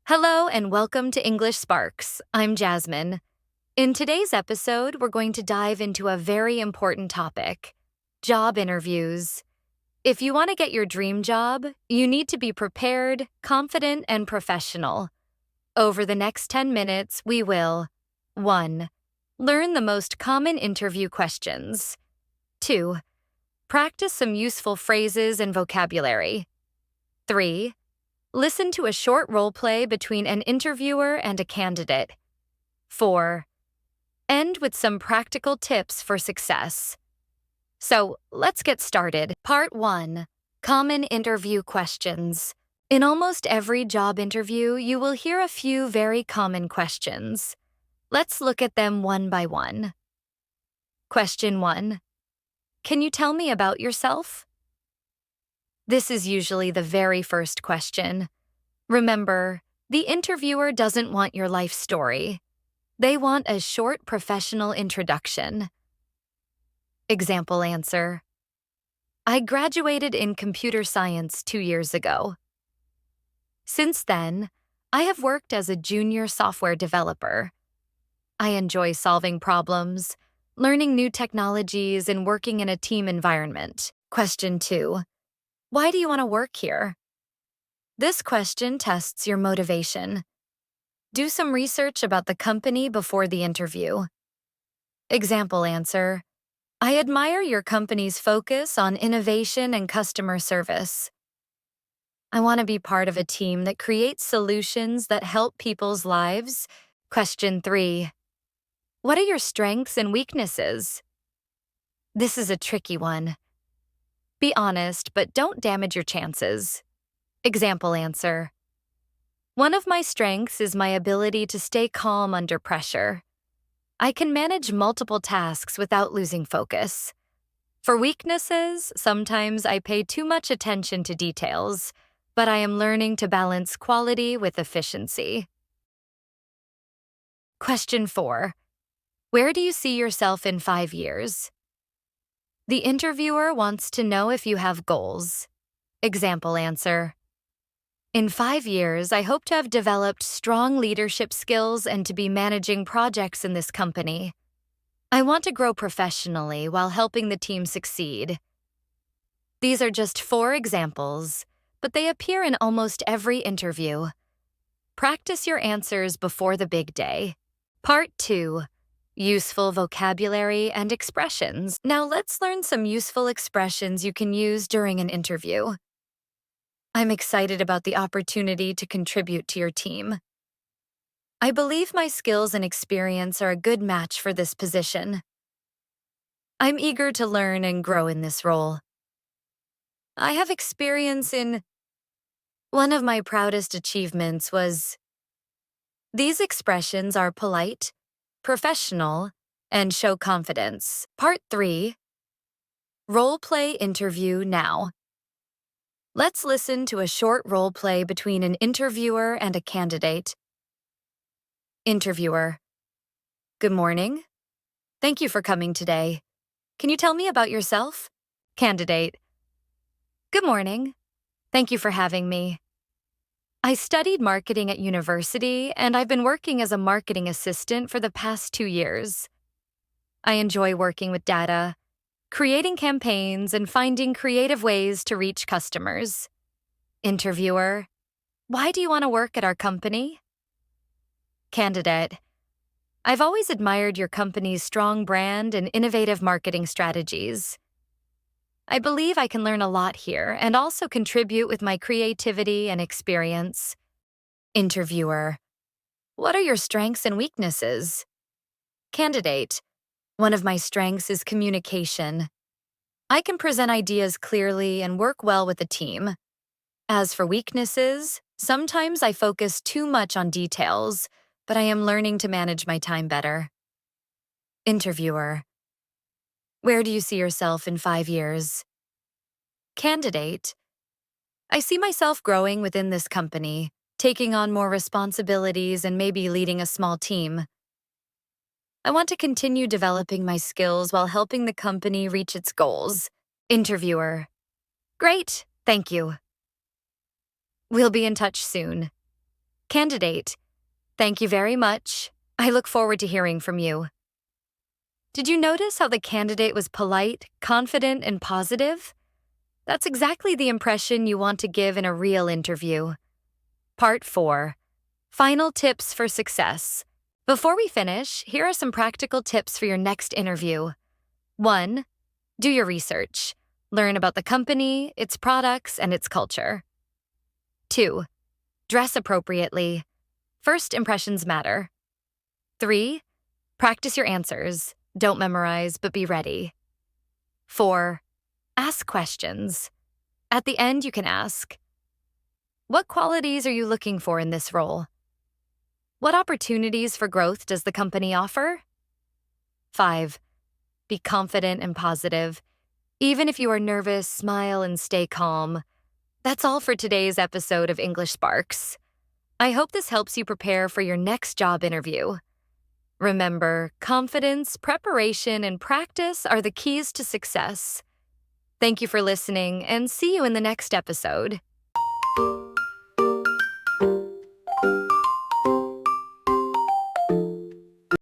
Hello and welcome to English Sparks. I'm Jasmine. In today's episode, we're going to dive into a very important topic: job interviews. If you want to get your dream job, you need to be prepared, confident, and professional. Over the next 10 minutes, we will 1. Learn the most common interview questions. 2. Practice some useful phrases and vocabulary. 3. Listen to a short role play between an interviewer and a candidate. 4. End with some practical tips for success. So, let's get started. Part 1. Common interview questions. In almost every job interview, you will hear a few very common questions. Let's look at them one by one. Question 1. Can you tell me about yourself? This is usually the very first question. Remember, the interviewer doesn't want your life story. They want a short professional introduction. Example answer. I graduated in computer science 2 years ago. Since then, I have worked as a junior software developer. I enjoy solving problems, learning new technologies, and working in a team environment. Question 2. Why do you want to work here? This question tests your motivation. Do some research about the company before the interview. Example answer. I admire your company's focus on innovation and customer service. I want to be part of a team that creates solutions that help people's lives. Question 3. What are your strengths and weaknesses? This is a tricky one. Be honest, but don't damage your chances. Example answer. One of my strengths is my ability to stay calm under pressure. I can manage multiple tasks without losing focus. For weaknesses, sometimes I pay too much attention to details, but I am learning to balance quality with efficiency. Question 4. Where do you see yourself in 5 years? The interviewer wants to know if you have goals. Example answer. In 5 years, I hope to have developed strong leadership skills and to be managing projects in this company. I want to grow professionally while helping the team succeed. These are just 4 examples, but they appear in almost every interview. Practice your answers before the big day. Part 2. Useful vocabulary and expressions. Now let's learn some useful expressions you can use during an interview. I'm excited about the opportunity to contribute to your team. I believe my skills and experience are a good match for this position. I'm eager to learn and grow in this role. I have experience in... One of my proudest achievements was... These expressions are polite, professional, and show confidence. Part 3. Role play interview now. Let's listen to a short role play between an interviewer and a candidate. Interviewer. Good morning. Thank you for coming today. Can you tell me about yourself? Candidate. Good morning. Thank you for having me. I studied marketing at university, and I've been working as a marketing assistant for the past 2 years. I enjoy working with data, creating campaigns, and finding creative ways to reach customers. Interviewer. Why do you want to work at our company? Candidate. I've always admired your company's strong brand and innovative marketing strategies. I believe I can learn a lot here and also contribute with my creativity and experience. Interviewer. What are your strengths and weaknesses? Candidate. One of my strengths is communication. I can present ideas clearly and work well with the team. As for weaknesses, sometimes I focus too much on details, but I am learning to manage my time better. Interviewer. Where do you see yourself in 5 years? Candidate. I see myself growing within this company, taking on more responsibilities and maybe leading a small team. I want to continue developing my skills while helping the company reach its goals. Interviewer. Great, thank you. We'll be in touch soon. Candidate, thank you very much. I look forward to hearing from you. Did you notice how the candidate was polite, confident, and positive? That's exactly the impression you want to give in a real interview. Part 4. Final tips for success. Before we finish, here are some practical tips for your next interview. 1. Do your research. Learn about the company, its products, and its culture. 2. Dress appropriately. First impressions matter. 3. Practice your answers. Don't memorize, but be ready. 4. Ask questions. At the end, you can ask, what qualities are you looking for in this role? What opportunities for growth does the company offer? 5. Be confident and positive. Even if you are nervous, smile and stay calm. That's all for today's episode of English Sparks. I hope this helps you prepare for your next job interview. Remember, confidence, preparation, and practice are the keys to success. Thank you for listening, and see you in the next episode.